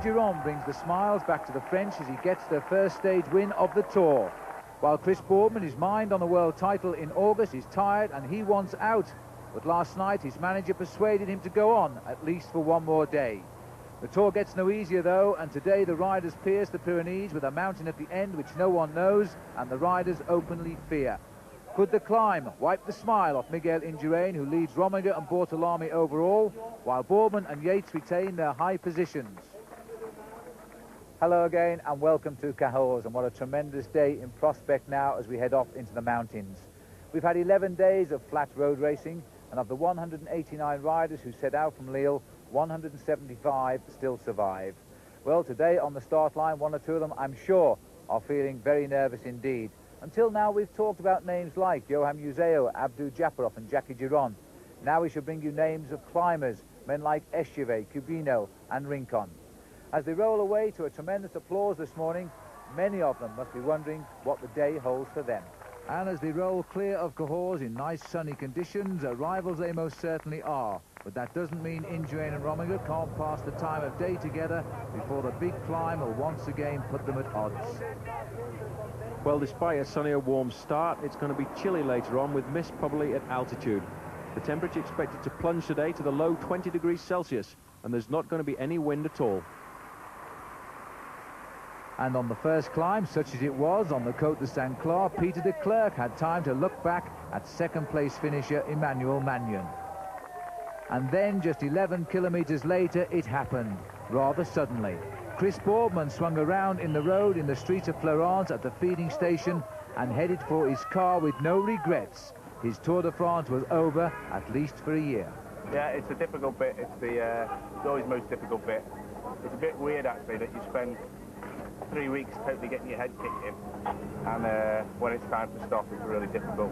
Giron brings the smiles back to the French as he gets their first stage win of the Tour. While Chris Boardman, his mind on the world title in August, is tired and he wants out. But last night his manager persuaded him to go on, at least for one more day. The Tour gets no easier though, and today the riders pierce the Pyrenees with a mountain at the end which no one knows and the riders openly fear. Could the climb wipe the smile off Miguel Indurain, who leads Rominger and Bortolami overall, while Boardman and Yates retain their high positions? Hello again and welcome to Cahors, and what a tremendous day in prospect now as we head off into the mountains. We've had 11 days of flat road racing, and of the 189 riders who set out from Lille, 175 still survive. Well, today on the start line, one or two of them, I'm sure, are feeling very nervous indeed. Until now, we've talked about names like Johan Museo, Abdou Japarov and Jackie Giron. Now we shall bring you names of climbers, men like Echeverry, Cubino and Rincon. As they roll away to a tremendous applause this morning, many of them must be wondering what the day holds for them. And as they roll clear of Cahors in nice sunny conditions, rivals they most certainly are. But that doesn't mean Indurain and Rominger can't pass the time of day together before the big climb will once again put them at odds. Well, despite a sunny or warm start, it's going to be chilly later on, with mist probably at altitude. The temperature expected to plunge today to the low 20 degrees Celsius, and there's not going to be any wind at all. And on the first climb, such as it was, on the Côte de Saint-Clair, Peter de Klerk had time to look back at second-place finisher Emmanuel Magnan. And then, just 11 kilometres later, it happened, rather suddenly. Chris Boardman swung around in the road in the streets of Florence at the feeding station and headed for his car with no regrets. His Tour de France was over, at least for a year. Yeah, it's a difficult bit. It's always the most difficult bit. It's a bit weird, actually, that you spend 3 weeks totally getting your head kicked in, and when it's time to stop, it's really difficult.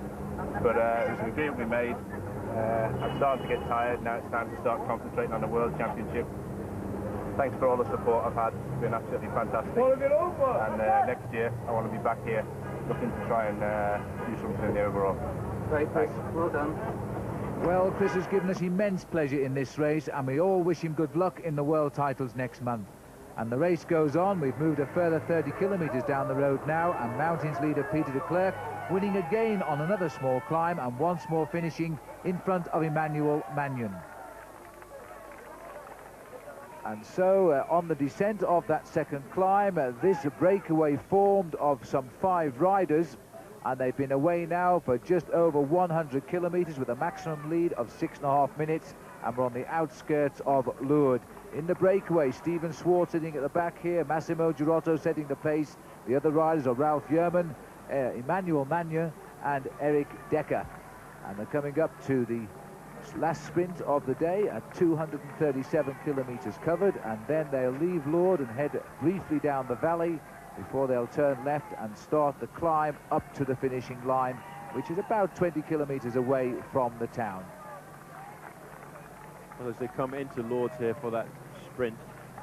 But it was an agreement we made. I'm starting to get tired. Now it's time to start concentrating on the World Championship. Thanks for all the support I've had. It's been absolutely fantastic. And next year, I want to be back here looking to try and do something in the overall. Great, thanks. Well done. Well, Chris has given us immense pleasure in this race, and we all wish him good luck in the world titles next month. And the race goes on. We've moved a further 30 kilometres down the road now, and Mountains leader Peter de Klerk winning again on another small climb, and once more finishing in front of Emmanuel Magnan. And so on the descent of that second climb, this breakaway formed of some 5 riders, and they've been away now for just over 100 kilometres with a maximum lead of 6.5 minutes, and we're on the outskirts of Lourdes. In the breakaway, Stephen Swartz sitting at the back here, Massimo Girotto setting the pace. The other riders are Ralph Yerman, Emmanuel Magnan and Eric Decker. And they're coming up to the last sprint of the day at 237 kilometres covered, and then they'll leave Lourdes and head briefly down the valley before they'll turn left and start the climb up to the finishing line, which is about 20 kilometres away from the town. Well, as they come into Lourdes here for that sprint,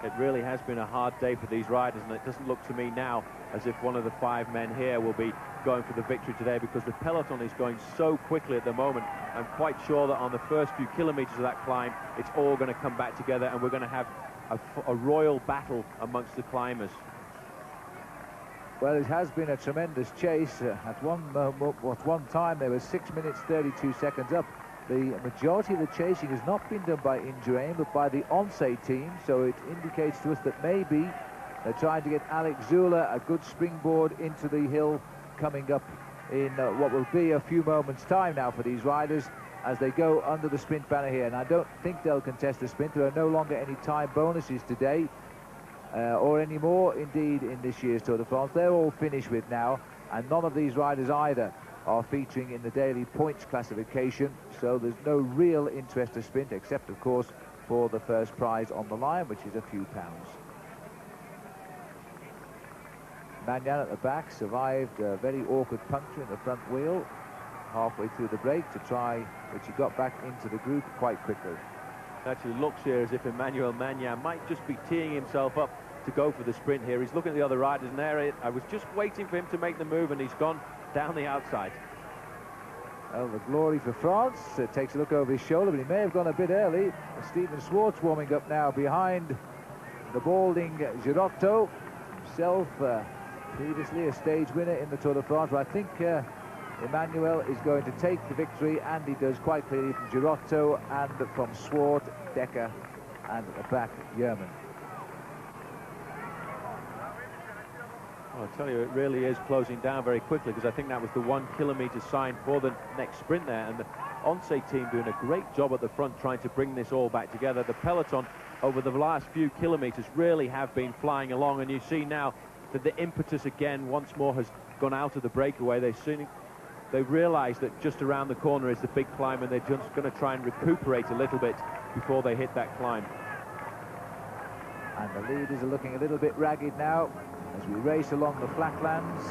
it really has been a hard day for these riders, and it doesn't look to me now as if one of the 5 men here will be going for the victory today, because the peloton is going so quickly at the moment. I'm quite sure that on the first few kilometres of that climb, it's all going to come back together, and we're going to have a royal battle amongst the climbers. Well, it has been a tremendous chase. At one time, there was 6 minutes 32 seconds up. The majority of the chasing has not been done by Indurain, but by the Once team, so it indicates to us that maybe they're trying to get Alex Zula a good springboard into the hill coming up in what will be a few moments' time now for these riders as they go under the sprint banner here. And I don't think they'll contest the sprint. There are no longer any time bonuses today, or any more, indeed, in this year's Tour de France. They're all finished with now, and none of these riders either are featuring in the daily points classification, so there's no real interest to sprint, except, of course, for the first prize on the line, which is a few pounds. Magnan at the back survived a very awkward puncture in the front wheel halfway through the break to try, which he got back into the group quite quickly. It actually looks here as if Emmanuel Magnan might just be teeing himself up to go for the sprint here. He's looking at the other riders, and there I was just waiting for him to make the move, and he's gone down the outside. Well, the glory for France. Takes a look over his shoulder, but he may have gone a bit early. Stephen Swartz warming up now behind the balding Girotto, himself previously a stage winner in the Tour de France. But I think Emmanuel is going to take the victory, and he does quite clearly from Girotto and from Swart, Decker, and at the back, Yerman. Well, I tell you, it really is closing down very quickly, because I think that was the 1 kilometre sign for the next sprint there, and the Once team doing a great job at the front trying to bring this all back together. The peloton over the last few kilometres really have been flying along, and you see now that the impetus again once more has gone out of the breakaway. They've realised that just around the corner is the big climb, and they're just going to try and recuperate a little bit before they hit that climb. And the leaders are looking a little bit ragged now as we race along the flatlands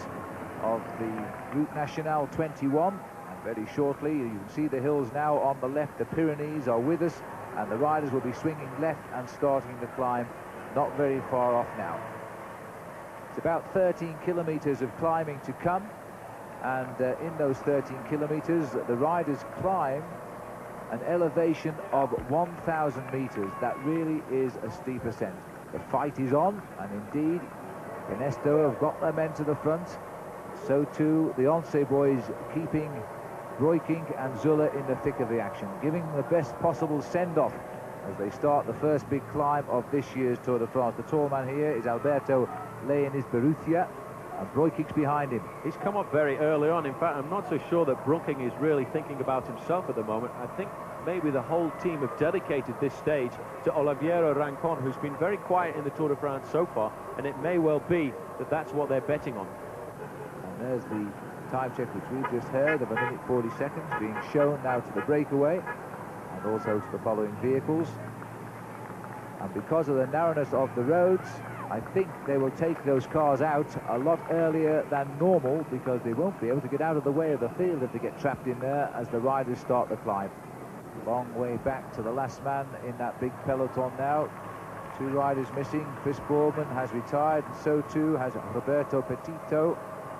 of the Route Nationale 21. And very shortly, you can see the hills now on the left. The Pyrenees are with us, and the riders will be swinging left and starting the climb not very far off now. It's about 13 kilometres of climbing to come, and in those 13 kilometres, the riders climb an elevation of 1,000 metres. That really is a steep ascent. The fight is on, and indeed, Ernesto have got their men to the front. So too, the Once boys keeping Breukink and Zuller in the thick of the action, giving them the best possible send-off as they start the first big climb of this year's Tour de France. The tall man here is Alberto Leonis Berrutia, and Breukink's behind him. He's come up very early on. In fact, I'm not so sure that Breukink is really thinking about himself at the moment. I think maybe the whole team have dedicated this stage to Oliviero Rancon, who's been very quiet in the Tour de France so far, and it may well be that that's what they're betting on. And there's the time check which we've just heard of 1 minute 40 seconds being shown now to the breakaway and also to the following vehicles. And because of the narrowness of the roads, I think they will take those cars out a lot earlier than normal, because they won't be able to get out of the way of the field if they get trapped in there as the riders start the climb. Long way back to the last man in that big peloton now. 2 riders missing. Chris Boorman has retired, and so too has Roberto Petito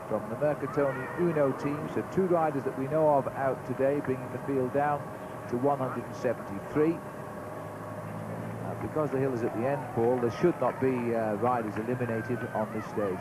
from the Mercatoni Uno team. So 2 riders that we know of out today, bringing the field down to 173. Because the hill is at the end, Paul, there should not be riders eliminated on this stage.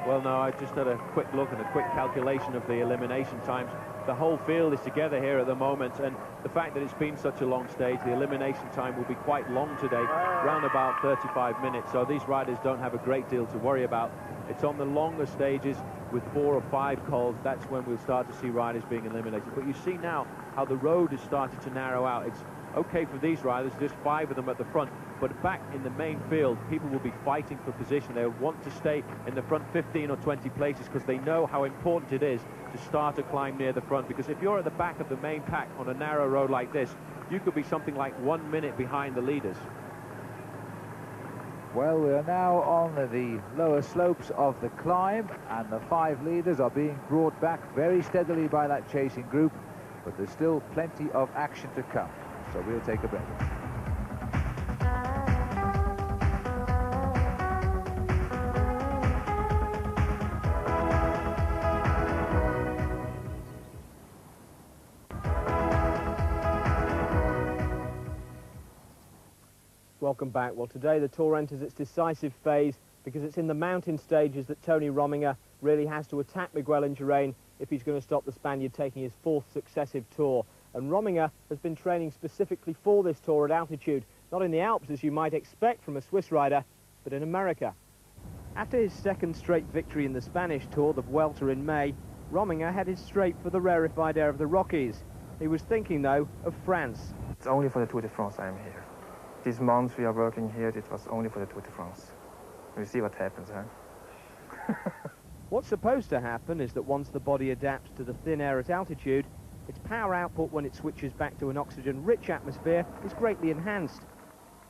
Well, no, I just had a quick look and a quick calculation of the elimination times. The whole field is together here at the moment, and the fact that it's been such a long stage, the elimination time will be quite long today, around about 35 minutes, so these riders don't have a great deal to worry about. It's on the longer stages with 4 or 5 cols, that's when we'll start to see riders being eliminated. But you see now how the road has started to narrow out. It's okay for these riders, just 5 of them at the front, but back in the main field, people will be fighting for position. They'll want to stay in the front 15 or 20 places because they know how important it is to start a climb near the front, because if you're at the back of the main pack on a narrow road like this, you could be something like 1 minute behind the leaders. Well, we are now on the lower slopes of the climb, and the 5 leaders are being brought back very steadily by that chasing group, but there's still plenty of action to come. So we'll take a break. Welcome back. Well, today the Tour enters its decisive phase because it's in the mountain stages that Tony Rominger really has to attack Miguel Indurain if he's going to stop the Spaniard taking his 4th successive Tour. And Rominger has been training specifically for this Tour at altitude, not in the Alps as you might expect from a Swiss rider, but in America. After his 2nd straight victory in the Spanish Tour, the Vuelta in May, Rominger headed straight for the rarefied air of the Rockies. He was thinking, though, of France. It's only for the Tour de France I am here. This month we are working here, it was only for the Tour de France. We'll see what happens, huh? What's supposed to happen is that once the body adapts to the thin air at altitude, its power output when it switches back to an oxygen-rich atmosphere is greatly enhanced.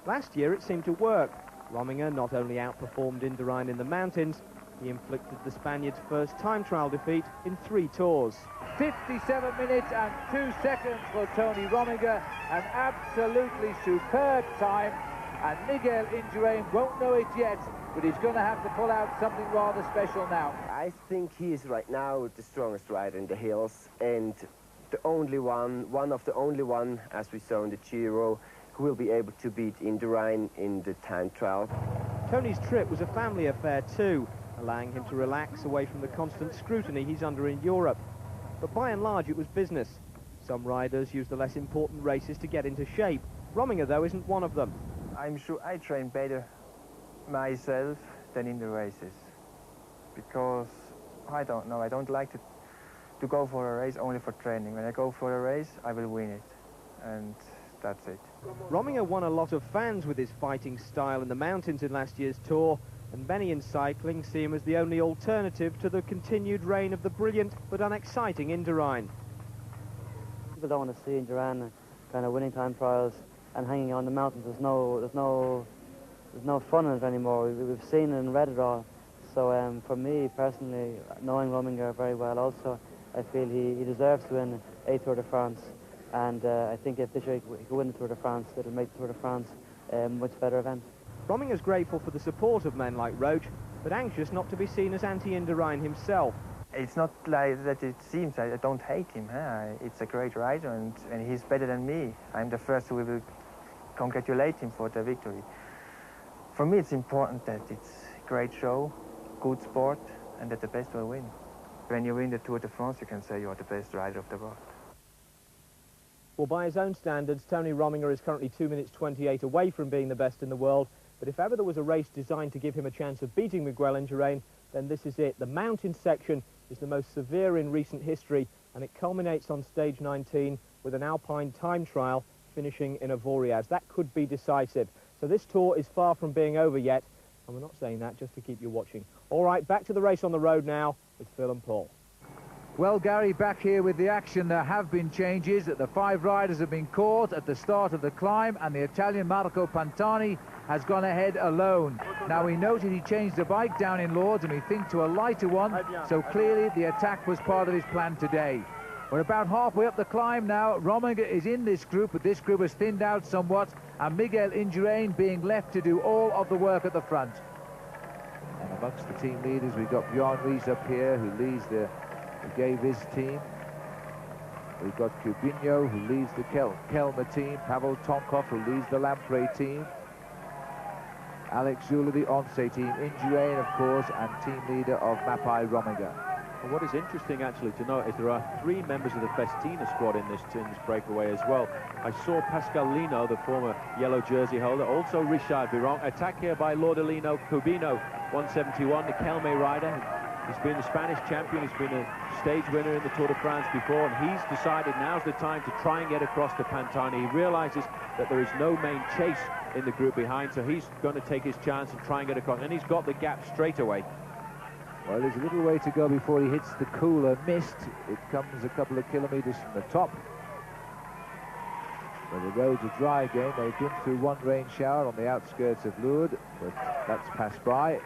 Last year it seemed to work. Rominger not only outperformed Indurain in the mountains, he inflicted the Spaniard's first time trial defeat in 3 tours. 57 minutes and 2 seconds for Tony Rominger, an absolutely superb time, and Miguel Indurain won't know it yet, but he's going to have to pull out something rather special now. I think he is right now the strongest rider in the hills, and the only one of the only one, as we saw in the Giro, who will be able to beat Indurain in the time trial. Tony's trip was a family affair too, allowing him to relax away from the constant scrutiny he's under in Europe. But by and large it was business. Some riders use the less important races to get into shape. Rominger, though, isn't one of them. I'm sure I train better myself than in the races, because I don't know, I don't like to go for a race only for training. When I go for a race, I will win it, and that's it. Rominger won a lot of fans with his fighting style in the mountains in last year's Tour, and many in cycling see him as the only alternative to the continued reign of the brilliant but unexciting Indurain. People don't want to see Indurain kind of winning time trials and hanging on the mountains. There's no fun in it anymore. We've seen it and read it all. So for me personally, knowing Rominger very well also, I feel he deserves to win a Tour de France. And I think if this year he could win the Tour de France, it'll make the Tour de France a much better event. Rominger's grateful for the support of men like Roche, but anxious not to be seen as anti-Indurain himself. It's not like that it seems. I don't hate him. It's a great rider, and he's better than me. I'm the first who will congratulate him for the victory. For me, it's important that it's a great show, good sport, and that the best will win. When you win the Tour de France, you can say you're the best rider of the world. Well, by his own standards, Tony Rominger is currently 2 minutes 28 away from being the best in the world. But if ever there was a race designed to give him a chance of beating Miguel Indurain, then this is it. The mountain section is the most severe in recent history, and it culminates on stage 19 with an alpine time trial finishing in Avoriaz. That could be decisive. So this tour is far from being over yet, and we're not saying that just to keep you watching. All right, back to the race on the road now with Phil and Paul. Well, Gary, back here with the action. There have been changes. The 5 riders have been caught at the start of the climb, and the Italian Marco Pantani has gone ahead alone. Now, we noted he changed the bike down in Lourdes, and we think to a lighter one, so clearly the attack was part of his plan today. We're about halfway up the climb now. Rominger is in this group, but this group has thinned out somewhat, and Miguel Indurain being left to do all of the work at the front. And amongst the team leaders, we've got Bjorn Ries up here, who leads the Gaviz team. We've got Cubinho, who leads the Kelmer team. Pavel Tonkov, who leads the Lampre team. Alex Zula, the Once team. Indurain, of course, and team leader of Mapai Rominger. And what is interesting, actually, to note is there are 3 members of the Festina squad in this breakaway as well. I saw Pascal Lino, the former yellow jersey holder, also Richard Biron. Attack here by Lordolino Cubino, 171, the Kelme rider. He's been the Spanish champion, he's been a stage winner in the Tour de France before, and he's decided now's the time to try and get across to Pantani. He realizes that there is no main chase in the group behind, so he's going to take his chance and try and get across, and he's got the gap straight away. Well, there's a little way to go before he hits the cooler mist. It comes a couple of kilometres from the top, where the roads are dry again. They've been through one rain shower on the outskirts of Lourdes, but that's passed by.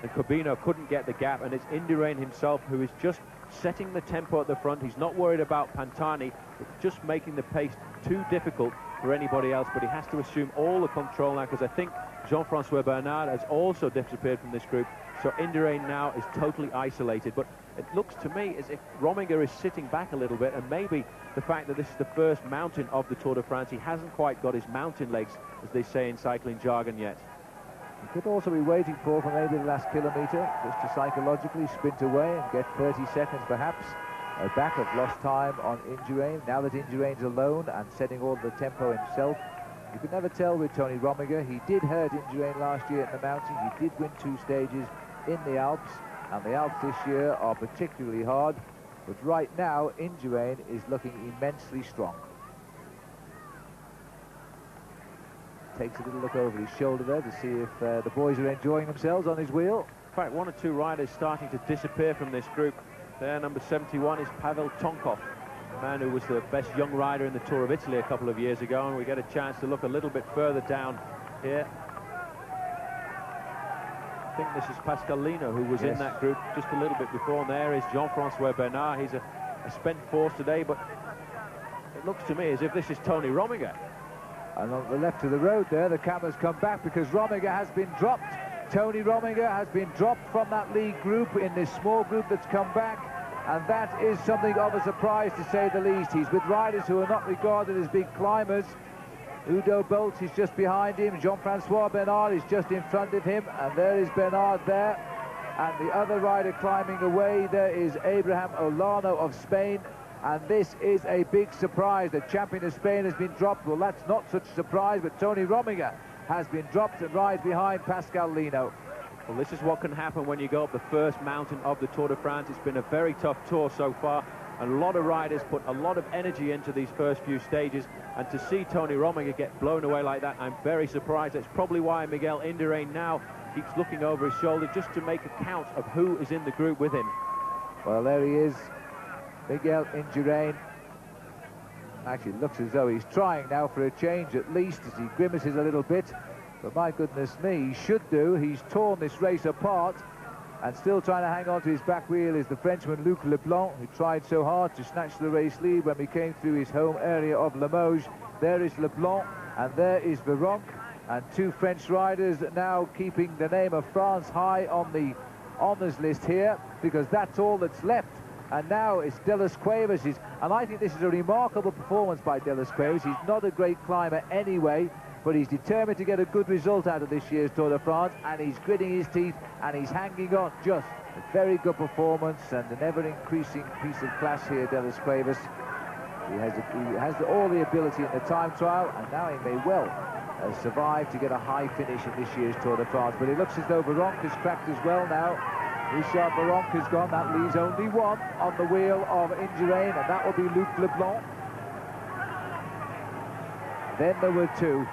And Cubino couldn't get the gap, and it's Indurain himself who is just setting the tempo at the front. He's not worried about Pantani, it's just making the pace too difficult for anybody else, but he has to assume all the control now, because I think Jean-Francois Bernard has also disappeared from this group, so Indurain now is totally isolated. But it looks to me as if Rominger is sitting back a little bit, and maybe the fact that this is the first mountain of the Tour de France, he hasn't quite got his mountain legs, as they say in cycling jargon, yet. He could also be waiting for maybe the last kilometre, just to psychologically sprint away and get 30 seconds perhaps back of lost time on Indurain. Now that Indurain's alone and setting all the tempo himself, you could never tell with Tony Rominger. He did hurt Indurain last year in the mountain. He did win 2 stages in the Alps, and the Alps this year are particularly hard. But right now, Indurain is looking immensely strong. Takes a little look over his shoulder there to see if the boys are enjoying themselves on his wheel. In fact, 1 or 2 riders starting to disappear from this group. There, number 71 is Pavel Tonkov, a man who was the best young rider in the Tour of Italy a couple of years ago, and we get a chance to look a little bit further down here. I think this is Pascal Lino, who was in that group just a little bit before, and there is Jean-Francois Bernard. He's a spent force today, but it looks to me as if this is Tony Rominger. And on the left of the road there, the cameras come back because Rominger has been dropped. Tony Rominger has been dropped from that lead group in this small group that's come back. And that is something of a surprise, to say the least. He's with riders who are not regarded as big climbers. Udo Bolt is just behind him. Jean-Francois Bernard is just in front of him, and there is Bernard there. And the other rider climbing away there is Abraham Olano of Spain. And this is a big surprise. The champion of Spain has been dropped. Well, that's not such a surprise, but Tony Rominger has been dropped and rides behind Pascal Lino. Well, this is what can happen when you go up the first mountain of the Tour de France. It's been a very tough tour so far, and a lot of riders put a lot of energy into these first few stages, and to see Tony Rominger get blown away like that, I'm very surprised. That's probably why Miguel Indurain now keeps looking over his shoulder just to make a count of who is in the group with him. Well, there he is, Miguel Indurain. Actually looks as though he's trying now for a change at least, as he grimaces a little bit. But my goodness me, he should do. He's torn this race apart, and still trying to hang on to his back wheel is the Frenchman Luc Leblanc, who tried so hard to snatch the race lead when we came through his home area of Limoges. There is Leblanc, and there is Veronk, and two French riders now keeping the name of France high on the honours list here, because that's all that's left. And now it's De Las Cuevas, and I think this is a remarkable performance by De Las Cuevas. He's not a great climber anyway, but he's determined to get a good result out of this year's Tour de France, and he's gritting his teeth, and he's hanging on. Just a very good performance, and an ever-increasing piece of class here, De Las Cuevas. He has all the ability in the time trial, and now he may well survive to get a high finish in this year's Tour de France. But it looks as though Veronk has cracked as well now. Richard Veronk has gone. That leaves only one on the wheel of Indurain, and that will be Luc Leblanc. Then there were two.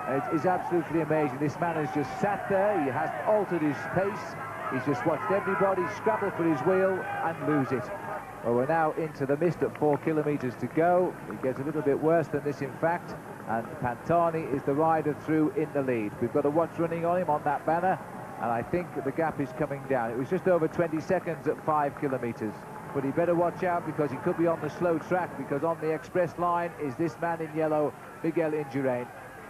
It is absolutely amazing. This man has just sat there. He hasn't altered his pace. He's just watched everybody scrabble for his wheel and lose it. Well, we're now into the mist at 4 kilometres to go. It gets a little bit worse than this, in fact. And Pantani is the rider through in the lead. We've got a watch running on him on that banner, and I think the gap is coming down. It was just over 20 seconds at 5 kilometres. But he better watch out, because he could be on the slow track, because on the express line is this man in yellow, Miguel Indurain.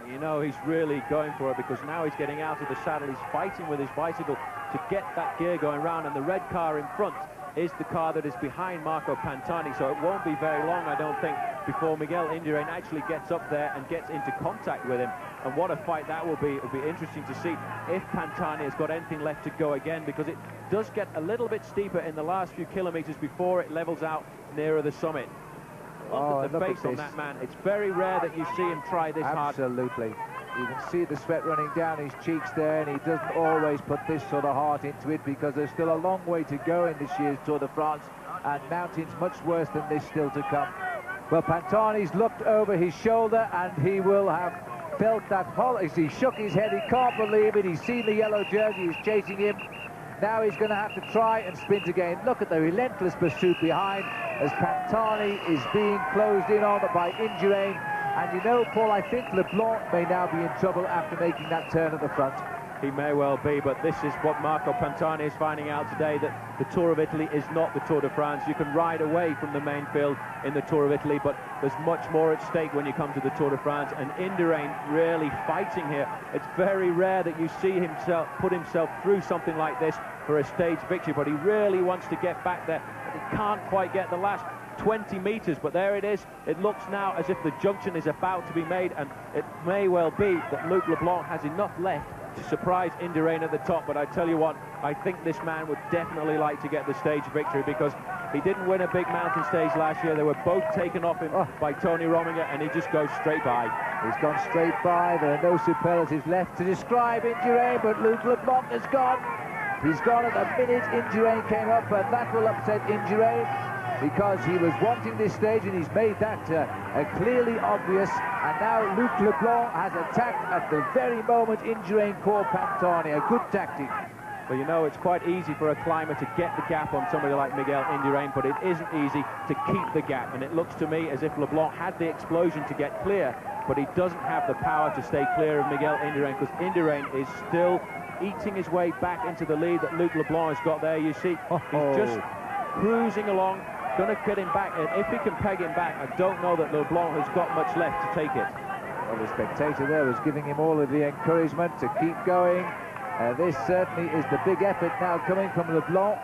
You know, he's really going for it, because now he's getting out of the saddle. He's fighting with his bicycle to get that gear going round, and the red car in front is the car that is behind Marco Pantani, so it won't be very long, I don't think, before Miguel Indurain actually gets up there and gets into contact with him. And what a fight that will be. It'll be interesting to see if Pantani has got anything left to go again, because it does get a little bit steeper in the last few kilometres before it levels out nearer the summit. Look at the face on that man. It's very rare that you see him try this hard. Absolutely. You can see the sweat running down his cheeks there, and he doesn't always put this sort of heart into it, because there's still a long way to go in this year's Tour de France, and mountains much worse than this still to come. Well, Pantani's looked over his shoulder, and he will have felt that as he shook his head. He can't believe it. He's seen the yellow jersey. He's chasing him. Now he's going to have to try and sprint again. Look at the relentless pursuit behind, as Pantani is being closed in on by Indurain. And you know, Paul, I think Leblanc may now be in trouble after making that turn at the front. He may well be, but this is what Marco Pantani is finding out today, that the Tour of Italy is not the Tour de France. You can ride away from the main field in the Tour of Italy, but there's much more at stake when you come to the Tour de France, and Indurain really fighting here. It's very rare that you see himself put himself through something like this for a stage victory, but he really wants to get back there, but he can't quite get the last 20 metres, but there it is. It looks now as if the junction is about to be made, and it may well be that Luc Leblanc has enough left to surprise Indurain at the top. But I tell you what, I think this man would definitely like to get the stage victory, because he didn't win a big mountain stage last year. They were both taken off him by Tony Rominger, and he just goes straight by. He's gone straight by. There are no superlatives left to describe Indurain, but Luc Leblanc has gone. He's gone at the minute Indurain came up, and that will upset Indurain, because he was wanting this stage, and he's made that clearly obvious. And now Luc Leblanc has attacked at the very moment Indurain called Pantani. A good tactic. Well, you know, it's quite easy for a climber to get the gap on somebody like Miguel Indurain, but it isn't easy to keep the gap. And it looks to me as if Leblanc had the explosion to get clear, but he doesn't have the power to stay clear of Miguel Indurain, because Indurain is still eating his way back into the lead that Luc Leblanc has got there. You see, he's just cruising along, going to get him back, and if he can peg him back, I don't know that Leblanc has got much left to take it. Well, the spectator there was giving him all of the encouragement to keep going. This certainly is the big effort now coming from Leblanc.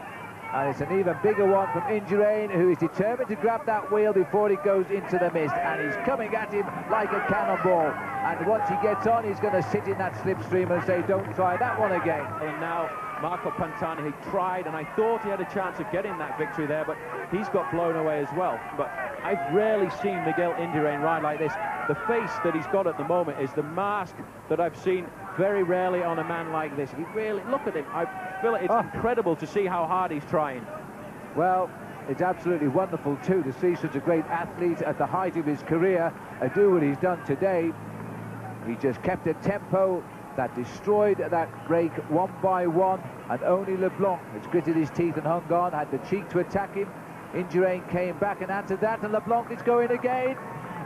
And it's an even bigger one from Indurain, who is determined to grab that wheel before it goes into the mist. And he's coming at him like a cannonball. And once he gets on, he's going to sit in that slipstream and say, don't try that one again. And now Marco Pantani, he tried, and I thought he had a chance of getting that victory there, but he's got blown away as well. But I've rarely seen Miguel Indurain ride like this. The face that he's got at the moment is the mask that I've seen very rarely on a man like this. He really, look at him. I feel it's incredible to see how hard he's trying. Well, it's absolutely wonderful too to see such a great athlete at the height of his career do what he's done today. He just kept a tempo that destroyed that break one by one, and only Leblanc has gritted his teeth and hung on, had the cheek to attack him. Indurain came back and answered that, and Leblanc is going again.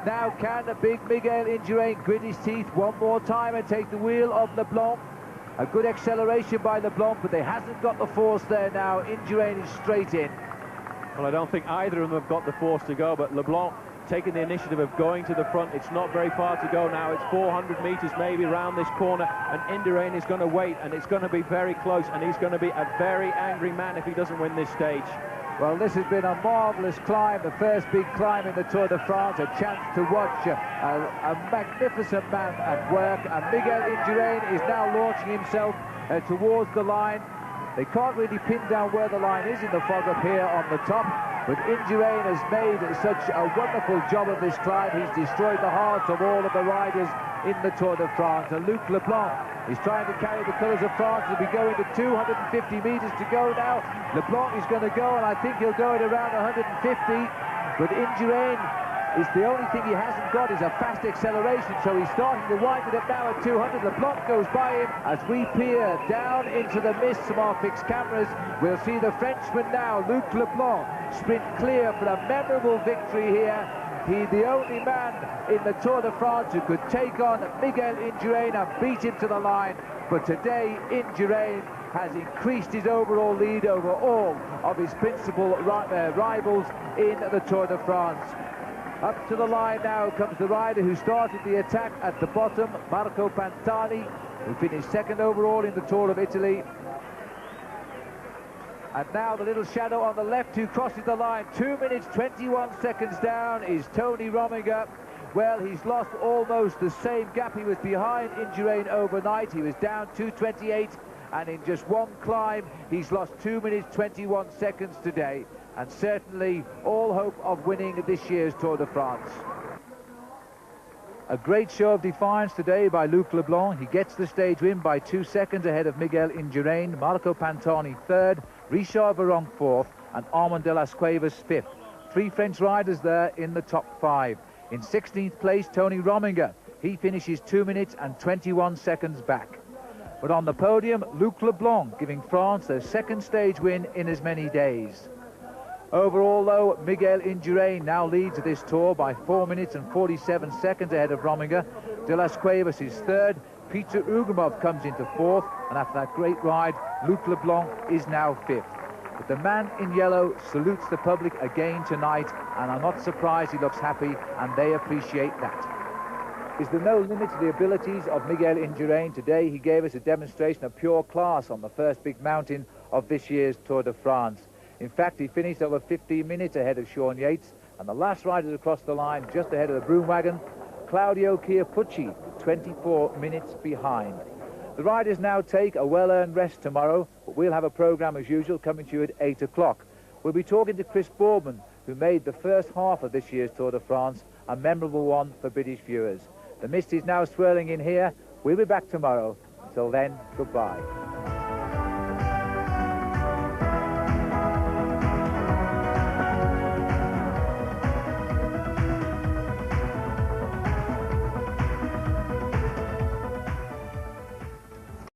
Now can the big Miguel Indurain grit his teeth one more time and take the wheel of Leblanc? A good acceleration by Leblanc, but they hasn't got the force there now. Indurain is straight in. Well, I don't think either of them have got the force to go, but Leblanc taking the initiative of going to the front. It's not very far to go now. It's 400 metres maybe around this corner, and Indurain is going to wait, and it's going to be very close, and he's going to be a very angry man if he doesn't win this stage. Well, this has been a marvellous climb, the first big climb in the Tour de France, a chance to watch a magnificent man at work, and Miguel Indurain is now launching himself towards the line. They can't really pin down where the line is in the fog up here on the top, but Indurain has made such a wonderful job of this climb. He's destroyed the hearts of all of the riders in the Tour de France. And Luc Leblanc is trying to carry the colours of France. He'll be going to 250 metres to go now. Leblanc is going to go, and I think he'll go at around 150. But Indurain is the only thing he hasn't got is a fast acceleration, so he's starting to wind it up now at 200. Leblanc goes by him. As we peer down into the mist from our fixed cameras, we'll see the Frenchman now, Luc Leblanc, sprint clear for a memorable victory here. He's the only man in the Tour de France who could take on Miguel Indurain and beat him to the line. But today, Indurain has increased his overall lead over all of his principal rivals in the Tour de France. Up to the line now comes the rider who started the attack at the bottom, Marco Pantani, who finished second overall in the Tour of Italy. And now the little shadow on the left who crosses the line. 2 minutes 21 seconds down is Tony Rominger. Well, he's lost almost the same gap. He was behind Indurain overnight. He was down 2:28, and in just one climb he's lost 2 minutes 21 seconds today, and certainly all hope of winning this year's Tour de France. A great show of defiance today by Luc Leblanc. He gets the stage win by 2 seconds ahead of Miguel Indurain, Marco Pantani third, Richard Virenque fourth, and Armand de las Cuevas fifth. 3 French riders there in the top 5. In 16th place, Tony Rominger. He finishes 2 minutes and 21 seconds back. But on the podium, Luc Leblanc, giving France their second stage win in as many days. Overall, though, Miguel Indurain now leads this tour by 4 minutes and 47 seconds ahead of Rominger. De las Cuevas is third. Peter Ugamov comes into fourth. And after that great ride, Luc Leblanc is now fifth. But the man in yellow salutes the public again tonight, and I'm not surprised he looks happy, and they appreciate that. Is there no limit to the abilities of Miguel Indurain? Today he gave us a demonstration of pure class on the first big mountain of this year's Tour de France. In fact, he finished over 15 minutes ahead of Sean Yates, and the last riders across the line just ahead of the broom wagon, Claudio Chiappucci, 24 minutes behind. The riders now take a well-earned rest tomorrow, but we'll have a programme as usual coming to you at 8 o'clock. We'll be talking to Chris Boardman, who made the first half of this year's Tour de France a memorable one for British viewers. The mist is now swirling in here. We'll be back tomorrow. Until then, goodbye.